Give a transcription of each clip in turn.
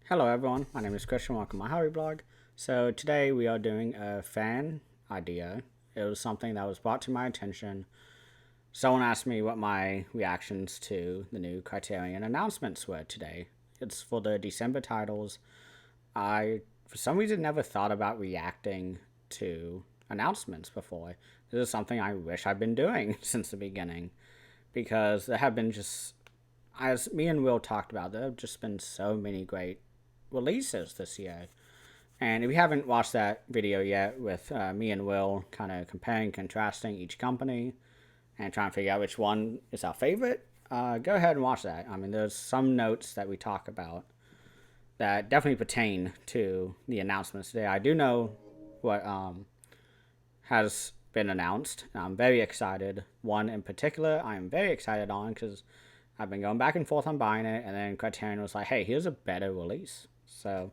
Hello everyone, my name is Christian, welcome to my hobby blog. So today we are doing a fan idea. It was something that was brought to my attention. Someone asked me what my reactions to the new Criterion announcements were today. It's for the December titles. I, for some reason, never thought about reacting to announcements before. This is something I wish I'd been doing since the beginning. Because there have been just, as me and Will talked about, there have just been so many great releases this year. And if you haven't watched that video yet with me and Will kind of comparing, contrasting each company and trying to figure out which one is our favorite, go ahead and watch that. I mean, there's some notes that we talk about that definitely pertain to the announcements today. I do know what has been announced. I'm very excited. One in particular, I'm very excited on because I've been going back and forth on buying it, and then Criterion was like, hey, here's a better release. So,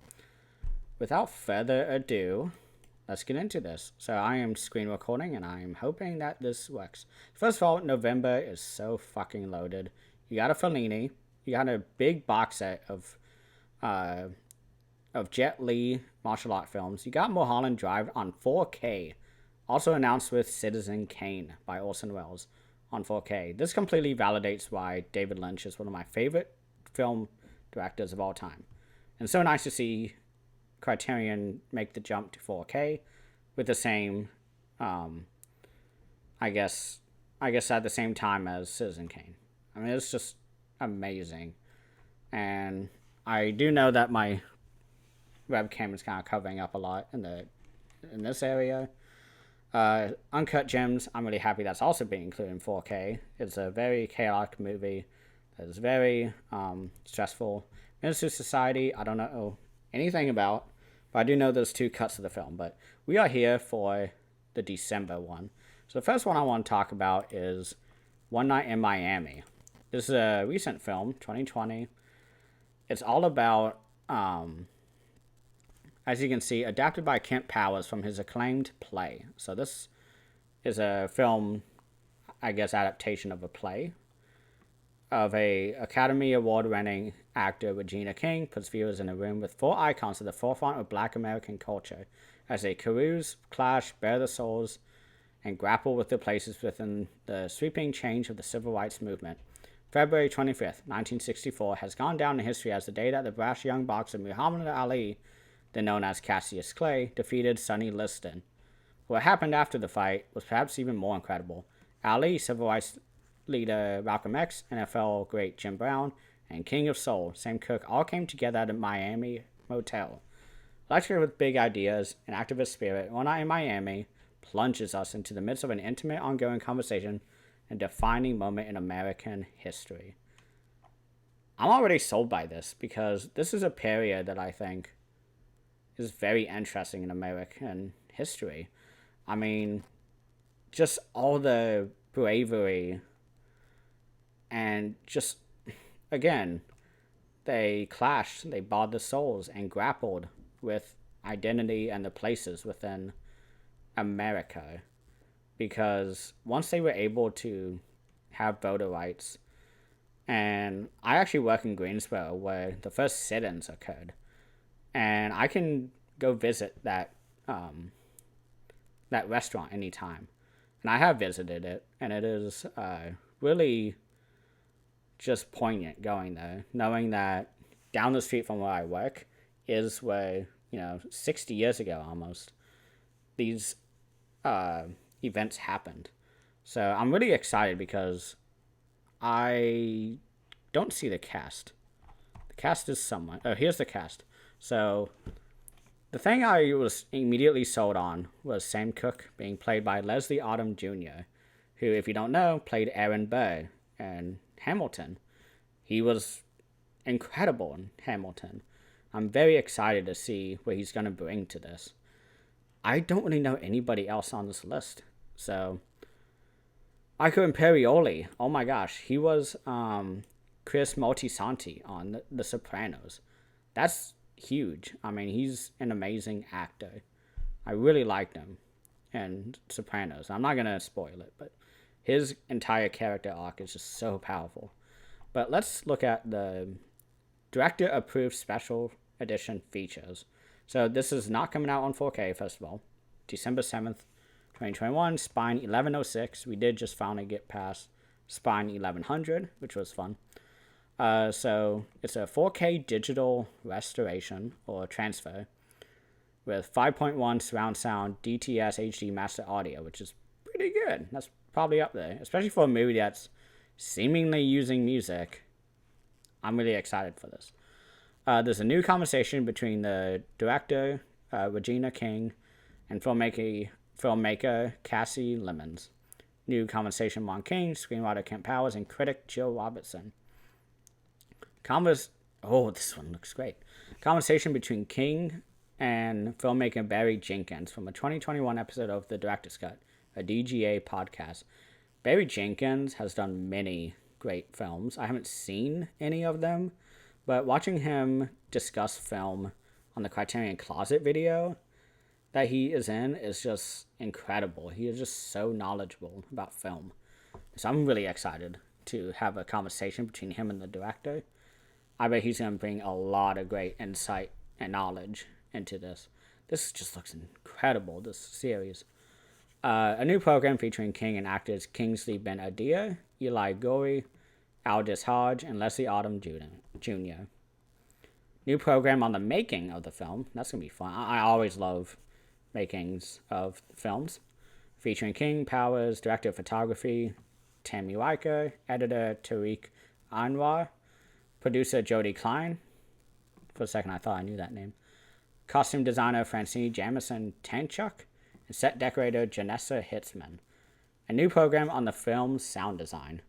without further ado, let's get into this. So, I am screen recording, and I'm hoping that this works. First of all, November is so fucking loaded. You got a Fellini, you got a big box set of Jet Li martial art films. You got Mulholland Drive on 4K, also announced with Citizen Kane by Orson Welles on 4K. This completely validates why David Lynch is one of my favorite film directors of all time. And so nice to see Criterion make the jump to 4K with the same, I guess at the same time as Citizen Kane. I mean, it's just amazing. And I do know that my webcam is kind of covering up a lot in this area. Uncut Gems, I'm really happy that's also being included in 4K. It's a very chaotic movie that is very stressful. Minister Society, I don't know anything about, but I do know there's two cuts of the film. But we are here for the December one. So the first one I want to talk about is One Night in Miami. This is a recent film, 2020. It's all about, as you can see, adapted by Kent Powers from his acclaimed play. So this is a film, I guess, adaptation of a play of a Academy Award-winning actor Regina King puts viewers in a room with four icons at the forefront of Black American culture as they carouse, clash, bare their souls, and grapple with their places within the sweeping change of the civil rights movement. February 25th, 1964 has gone down in history as the day that the brash young boxer Muhammad Ali, then known as Cassius Clay, defeated Sonny Liston. What happened after the fight was perhaps even more incredible. Ali, civil rights leader Malcolm X, NFL great Jim Brown, and King of Soul, Sam Cooke, all came together at a Miami motel. Electric with big ideas and activist spirit, One Night in Miami plunges us into the midst of an intimate, ongoing conversation and defining moment in American history. I'm already sold by this because this is a period that I think is very interesting in American history. I mean, just all the bravery and just, again, they clashed, they bared their souls and grappled with identity and the places within America. Because once they were able to have voter rights, and I actually work in Greensboro where the first sit-ins occurred, and I can go visit that restaurant anytime, and I have visited it, and it is really just poignant going there, knowing that down the street from where I work is where 60 years ago almost these events happened. So I'm really excited because I don't see the cast. The cast is someone. Oh, here's the cast. So the thing I was immediately sold on was Sam Cooke being played by Leslie Odom Jr., who, if you don't know, played Aaron Burr in Hamilton. He was incredible in Hamilton. I'm very excited to see what he's going to bring to this. I don't really know anybody else on this list. So, Iko Imperioli, oh my gosh, he was Chris Moltisanti on The Sopranos. That's huge. I mean, he's an amazing actor. I really liked him in Sopranos. I'm not going to spoil it, but his entire character arc is just so powerful. But let's look at the director-approved special edition features. So this is not coming out on 4K, first of all. December 7th, 2021, Spine 1106. We did just finally get past Spine 1100, which was fun. So it's a 4K digital restoration or transfer with 5.1 surround sound DTS HD master audio, which is pretty good. That's probably up there, especially for a movie that's seemingly using music. I'm really excited for this. There's a new conversation between the director, Regina King, and filmmaker Cassie Lemons. New conversation among King, screenwriter Kent Powers, and critic Jill Robertson. This one looks great. Conversation between King and filmmaker Barry Jenkins from a 2021 episode of The Director's Cut, a DGA podcast. Barry Jenkins has done many great films. I haven't seen any of them, but watching him discuss film on the Criterion Closet video that he is in is just incredible. He is just so knowledgeable about film. So I'm really excited to have a conversation between him and the director. I bet he's going to bring a lot of great insight and knowledge into this. This just looks incredible, this series. A new program featuring King and actors Kingsley Ben-Adir, Eli Gorey, Aldous Hodge, and Leslie Odom Jr. New program on the making of the film. That's going to be fun. I always love makings of films. Featuring King, Powers, director of photography Tammy Riker, editor Tariq Anwar, producer Jody Klein. For a second I thought I knew that name. Costume designer Francine Jamison Tanchuk, and set decorator Janessa Hitzman. A new program on the film's sound design,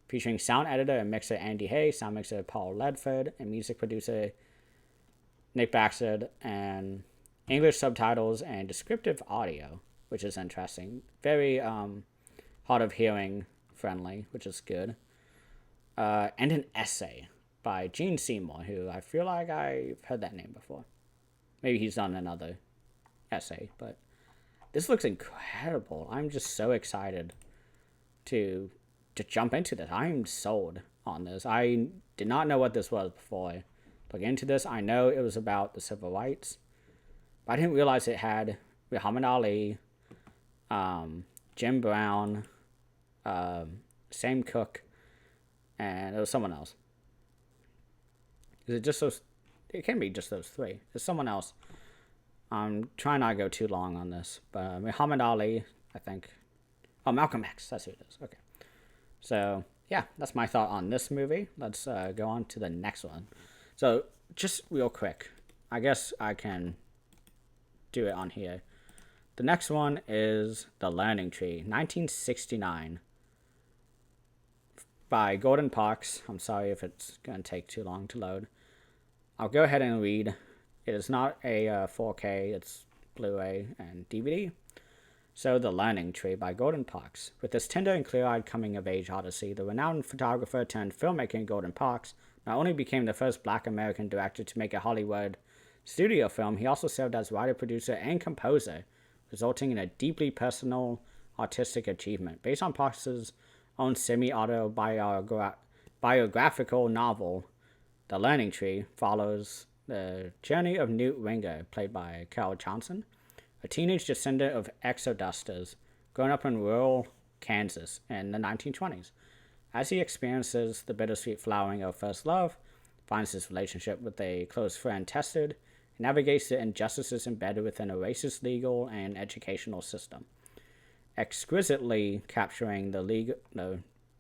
featuring sound editor and mixer Andy Hay, sound mixer Paul Ledford, and music producer Nick Baxter, and English subtitles and descriptive audio, which is interesting. Very hard of hearing friendly, which is good. And an essay by Gene Seymour, who I feel like I've heard that name before. Maybe he's done another essay, but this looks incredible. I'm just so excited to jump into this. I'm sold on this. I did not know what this was before I looked into this. I know it was about the civil rights, but I didn't realize it had Muhammad Ali, Jim Brown, Sam Cooke, and there was someone else. Is it just those? It can't be just those three. There's someone else. I'm trying not to go too long on this, but Muhammad Ali, I think. Oh, Malcolm X. That's who it is. Okay. So, yeah, that's my thought on this movie. Let's go on to the next one. So, just real quick. I guess I can do it on here. The next one is The Learning Tree, 1969. By Gordon Parks. I'm sorry if it's going to take too long to load. I'll go ahead and read. It is not a 4K, it's Blu-ray and DVD. So, The Learning Tree by Gordon Parks. With this tender and clear-eyed coming-of-age odyssey, the renowned photographer turned filmmaker Gordon Parks not only became the first black American director to make a Hollywood studio film, he also served as writer, producer, and composer, resulting in a deeply personal artistic achievement. Based on Parks' own semi-autobiographical novel, The Learning Tree follows the journey of Newt Ringer, played by Carol Johnson, a teenage descendant of exodusters growing up in rural Kansas in the 1920s. As he experiences the bittersweet flowering of first love, finds his relationship with a close friend tested, and navigates the injustices embedded within a racist legal and educational system. Exquisitely capturing the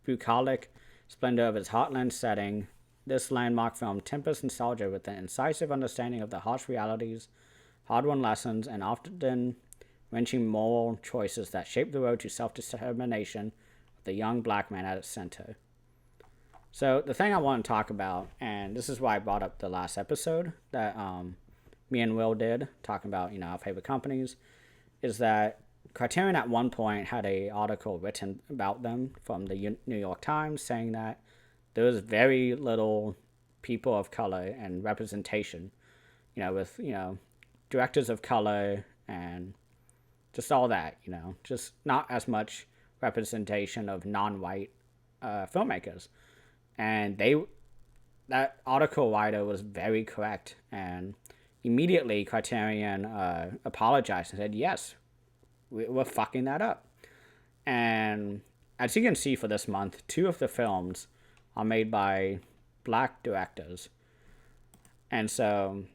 bucolic splendor of its heartland setting, this landmark film tempers nostalgia with an incisive understanding of the harsh realities, hard-won lessons, and often wrenching moral choices that shape the road to self-determination with the young black man at its center. So the thing I want to talk about, and this is why I brought up the last episode that me and Will did, talking about, our favorite companies, is that Criterion at one point had an article written about them from the New York Times saying that there was very little people of color and representation, with, directors of color and just all that, just not as much representation of non-white filmmakers. And they that article writer was very correct, and immediately Criterion apologized and said, yes, we're fucking that up. And as you can see for this month, 2 of the films are made by black directors. And so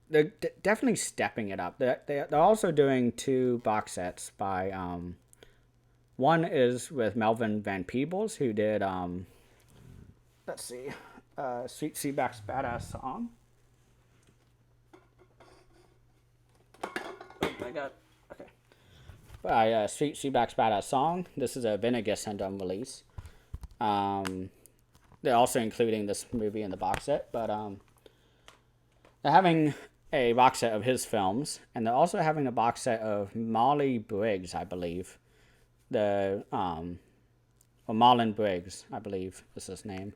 they're definitely stepping it up. They're also doing 2 box sets by, one is with Melvin Van Peebles, who did, let's see, Sweet Seaback's Badass Song. Oh my god. Okay. By Sweet Seaback's Badass Song. This is a Vinegar Syndrome release. They're also including this movie in the box set, but they're having a box set of his films, and they're also having a box set of Molly Briggs, I believe. Or Marlon Briggs, I believe is his name.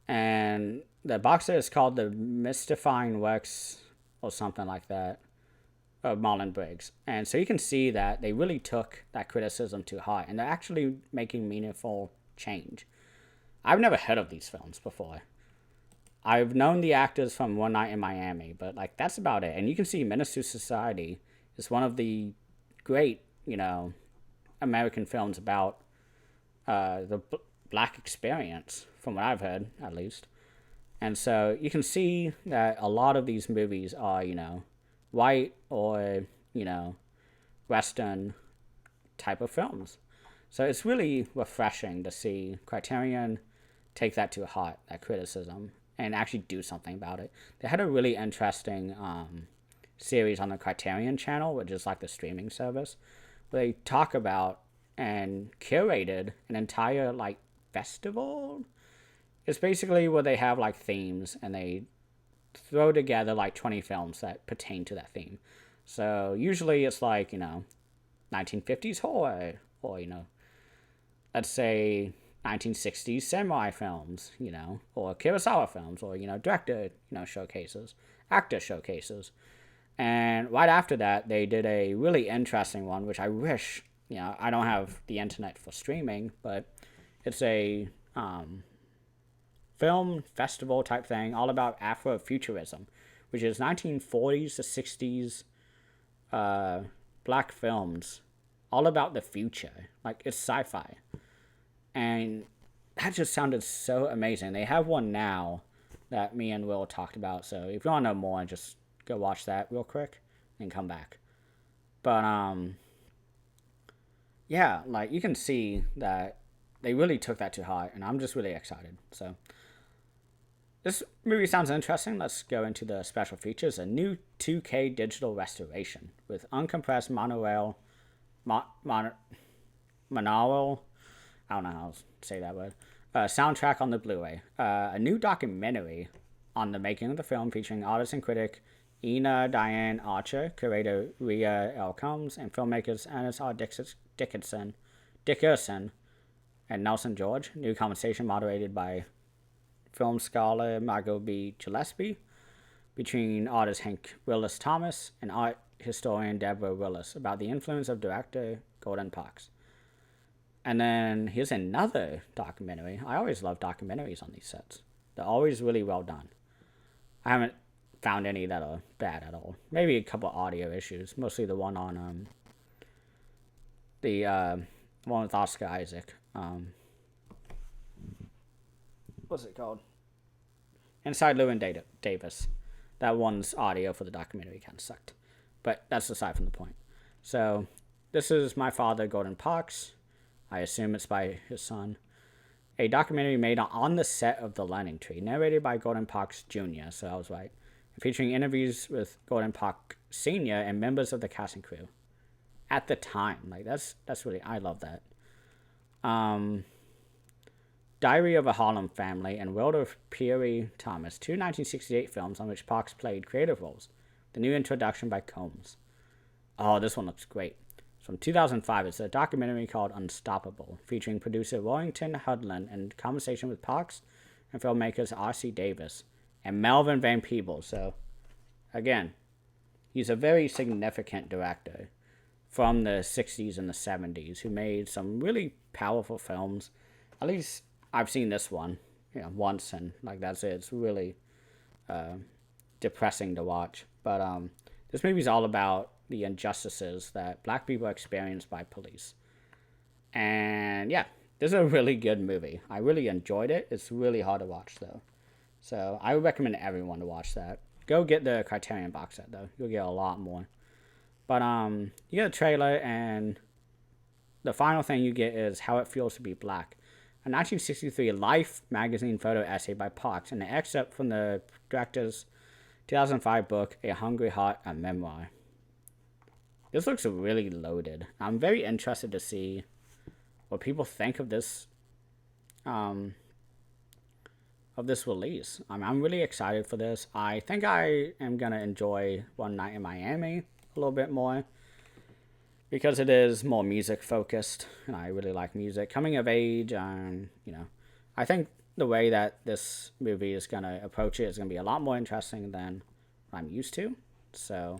And the box set is called The Mystifying Works or something like that of Marlon Briggs. And so you can see that they really took that criticism to heart, and they're actually making meaningful change. I've never heard of these films before. I've known the actors from One Night in Miami, but like that's about it. And you can see Menace to Society is one of the great, American films about the black experience, from what I've heard, at least. And so you can see that a lot of these movies are, white or, Western type of films. So it's really refreshing to see Criterion take that to heart, that criticism, and actually do something about it. They had a really interesting series on the Criterion channel, which is like the streaming service, where they talk about and curated an entire like festival. It's basically where they have like themes and they throw together like 20 films that pertain to that theme. So usually it's like, 1950s horror, or, let's say 1960s samurai films, or Kurosawa films, or, director, showcases, actor showcases. And right after that, they did a really interesting one, which I wish, I don't have the internet for streaming, but it's a film festival type thing all about Afrofuturism, which is 1940s to 60s black films all about the future. Like, it's sci-fi. And that just sounded so amazing. They have one now that me and Will talked about, so if you want to know more, just go watch that real quick and come back. But yeah, like you can see that they really took that to heart, and I'm just really excited. So this movie sounds interesting. Let's go into the special features. A new 2K digital restoration with uncompressed monorail, monorail, I don't know how to say that word, soundtrack on the Blu-ray. A new documentary on the making of the film featuring artist and critic Ina Diane Archer, curator Rhea L. Combs, and filmmakers Ernest R. Dickerson, and Nelson George. New conversation moderated by film scholar Margot B. Gillespie between artist Hank Willis Thomas and art historian Deborah Willis about the influence of director Gordon Parks. And then here's another documentary. I always love documentaries on these sets. They're always really well done. I haven't found any that are bad at all. Maybe a couple audio issues. Mostly the one on the one with Oscar Isaac. What's it called? Inside Llewyn Davis. That one's audio for the documentary kind of sucked. But that's aside from the point. So this is My Father, Gordon Parks. I assume it's by his son. A documentary made on the set of The Learning Tree, narrated by Gordon Parks Jr., so I was right, featuring interviews with Gordon Parks Sr. and members of the cast and crew. At the time. Like, that's really, I love that. Diary of a Harlem Family and World of Peary Thomas, 2 1968 films on which Parks played creative roles. The new introduction by Combs. Oh, this one looks great. From 2005, it's a documentary called Unstoppable, featuring producer Warrington Hudlin and conversation with Parks and filmmakers R.C. Davis and Melvin Van Peebles. So, again, he's a very significant director from the 60s and the 70s who made some really powerful films. At least I've seen this one. once and like that's it. It's really depressing to watch. But this movie's all about the injustices that black people experience by police. And yeah, this is a really good movie. I really enjoyed it. It's really hard to watch though. So I would recommend everyone to watch that. Go get the Criterion box set though. You'll get a lot more. But you get a trailer, and the final thing you get is How It Feels to Be Black, a 1963 Life magazine photo essay by Parks, and an excerpt from the director's 2005 book, A Hungry Heart, a Memoir. This looks really loaded. I'm very interested to see what people think of this release. I'm really excited for this. I think I am gonna enjoy One Night in Miami a little bit more because it is more music focused, and I really like music. Coming of age, I think the way that this movie is gonna approach it is gonna be a lot more interesting than what I'm used to. So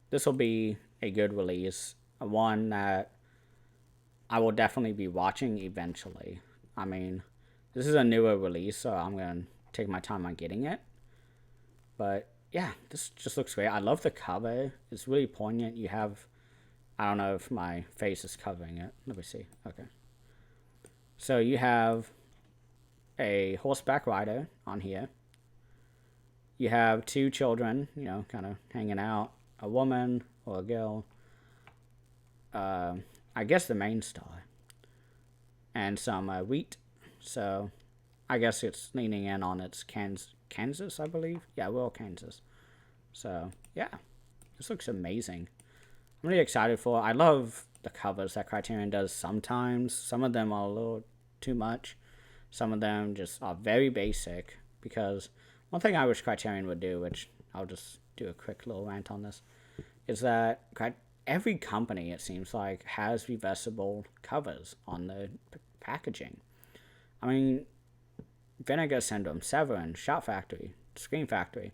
this will be a good release, one that I will definitely be watching eventually. I mean, this is a newer release, so I'm going to take my time on getting it. But yeah, this just looks great. I love the cover. It's really poignant. You have, I don't know if my face is covering it. Let me see. Okay. So you have a horseback rider on here. You have two children, kind of hanging out. A woman or a girl. I guess the main star. And some wheat. So I guess it's leaning in on its Kansas, I believe. Yeah, rural Kansas. So yeah, this looks amazing. I'm really excited for it. I love the covers that Criterion does sometimes. Some of them are a little too much. Some of them just are very basic. Because one thing I wish Criterion would do, which I'll just do a quick little rant on this, is that every company, it seems like, has reversible covers on the packaging. I mean, Vinegar Syndrome, Severin, Shout Factory, Scream Factory,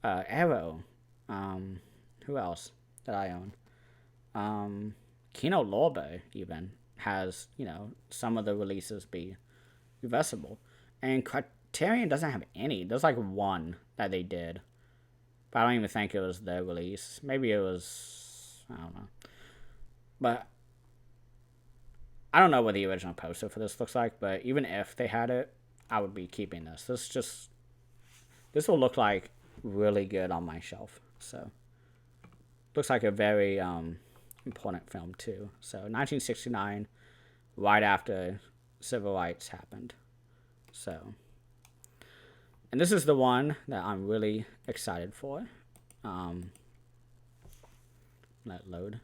Arrow, who else that I own? Kino Lorber even has, some of the releases be reversible. And Criterion doesn't have any. There's like one that they did. But I don't even think it was their release. Maybe it was, I don't know. But I don't know what the original poster for this looks like, but even if they had it, I would be keeping this. This will look like really good on my shelf. So, looks like a very important film too. So, 1969, right after civil rights happened. So, and this is the one that I'm really excited for. Let load.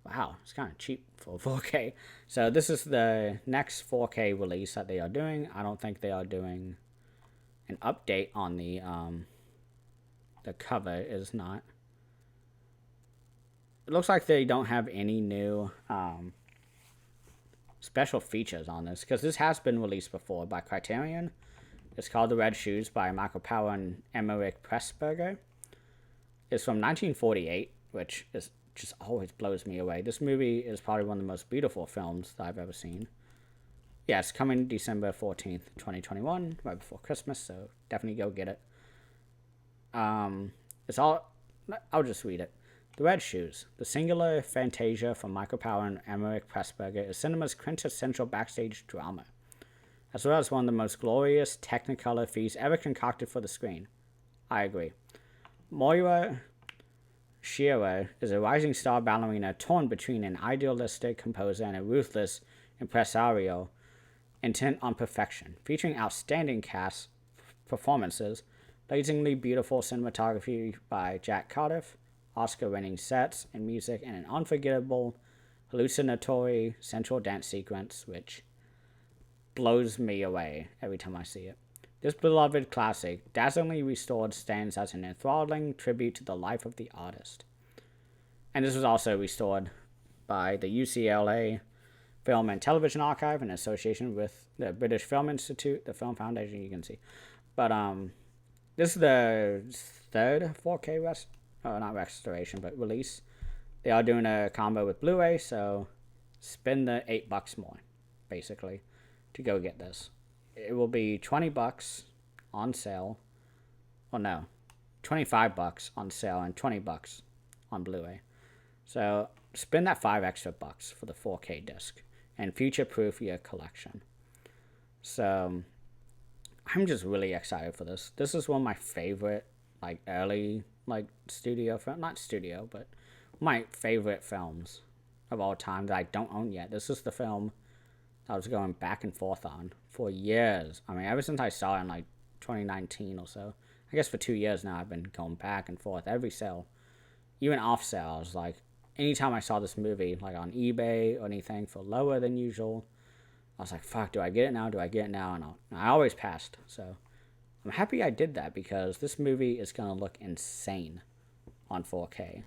Wow, it's kind of cheap for 4K. So this is the next 4K release that they are doing. I don't think they are doing an update on the cover is not. It looks like they don't have any new special features on this, because this has been released before by Criterion. It's called The Red Shoes by Michael Powell and Emmerich Pressburger. It's from 1948, which is just always blows me away. This movie is probably one of the most beautiful films that I've ever seen. Yeah, it's coming December 14th, 2021, right before Christmas, so definitely go get it. I'll just read it. The Red Shoes, the singular fantasia from Michael Powell and Emmerich Pressburger, is cinema's quintessential backstage drama, as well as one of the most glorious Technicolor feats ever concocted for the screen. I agree. Moira Shearer is a rising star ballerina torn between an idealistic composer and a ruthless impresario intent on perfection, featuring outstanding cast performances, blazingly beautiful cinematography by Jack Cardiff, Oscar-winning sets and music, and an unforgettable, hallucinatory central dance sequence which blows me away every time I see it. This beloved classic, dazzlingly restored, stands as an enthralling tribute to the life of the artist. And this was also restored by the UCLA Film and Television Archive in association with the British Film Institute, the Film Foundation, you can see. But this is the third 4K not restoration, but release. They are doing a combo with Blu-ray, so spend the $8 more, basically, to go get this. it will be $20 on sale. Oh no, $25 on sale and $20 on Blu-ray. So spend that $5 extra for the 4K disc and future-proof your collection. So I'm just really excited for this. This is one of my favorite, like, early, like, studio film, not studio, but my favorite films of all time that I don't own yet. This is the film I was going back and forth on for years. I mean, ever since I saw it in, like, 2019 or so. I guess for 2 years now I've been going back and forth every sale. Even off sale, I was like, anytime I saw this movie, like on eBay or anything for lower than usual, I was like, fuck, do I get it now? Do I get it now? And I always passed. So I'm happy I did that because this movie is going to look insane on 4K.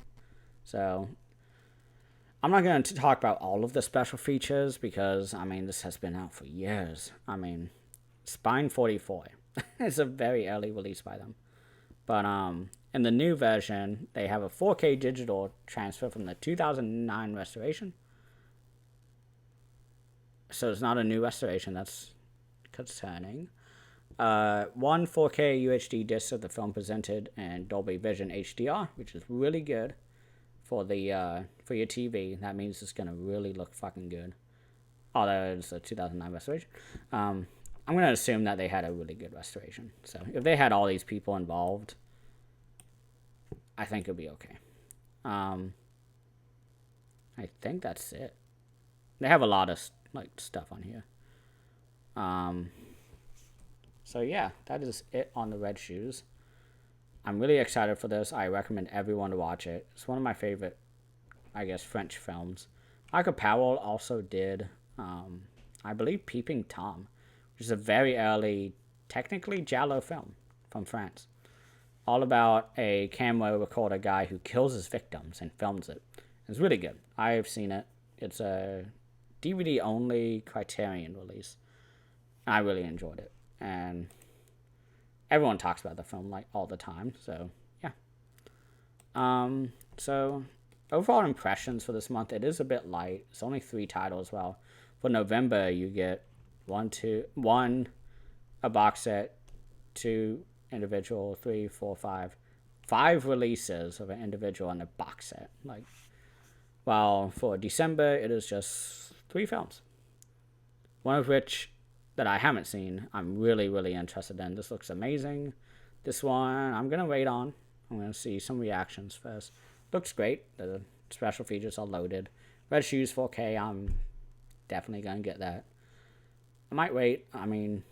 So I'm not going to talk about all of the special features because, I mean, this has been out for years. I mean, Spine 44 is a very early release by them. But in the new version, they have a 4K digital transfer from the 2009 restoration. So it's not a new restoration. That's concerning. One 4K UHD disc of the film presented in Dolby Vision HDR, which is really good for the for your TV. That means it's gonna really look fucking good. Although it's a 2009 restoration. I'm gonna assume that they had a really good restoration. So if they had all these people involved, I think it'll be okay. I think that's it. They have a lot of stuff on here. So yeah, that is it on the Red Shoes. I'm really excited for this. I recommend everyone to watch it. It's one of my favorite, I guess, French films. Michael Powell also did, I believe, Peeping Tom, which is a very early, technically giallo film from France. All about a camera recorder guy who kills his victims and films it. It's really good. I've seen it. It's a DVD only Criterion release. I really enjoyed it. And everyone talks about the film like all the time. So yeah. So overall impressions for this month, it is a bit light. It's only 3 titles. Well, for November you get one a box set, 2 individual, 3, 4, 5 releases of an individual and a box set. Like, while for December it is just 3 films. One of which that I haven't seen, I'm really, really interested in. This looks amazing. This one I'm gonna wait on. I'm gonna see some reactions first. Looks great. The special features are loaded. Red Shoes 4K, I'm definitely gonna get that. I might wait. I mean,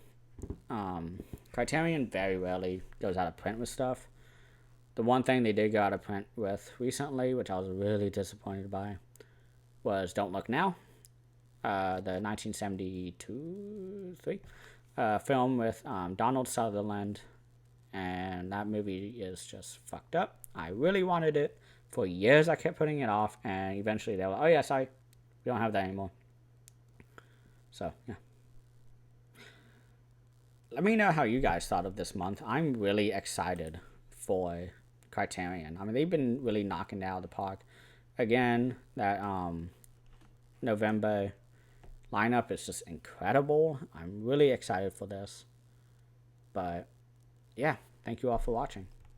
Criterion very rarely goes out of print with stuff. The one thing they did go out of print with recently, which I was really disappointed by, was Don't Look Now, the 1972 film with Donald Sutherland, and that movie is just fucked up. I really wanted it. For years I kept putting it off, and eventually they were like, oh yeah, sorry, we don't have that anymore. So, yeah. Let me know how you guys thought of this month. I'm really excited for Criterion. I mean, they've been really knocking it out of the park. Again, that November lineup is just incredible. I'm really excited for this. But, yeah, thank you all for watching.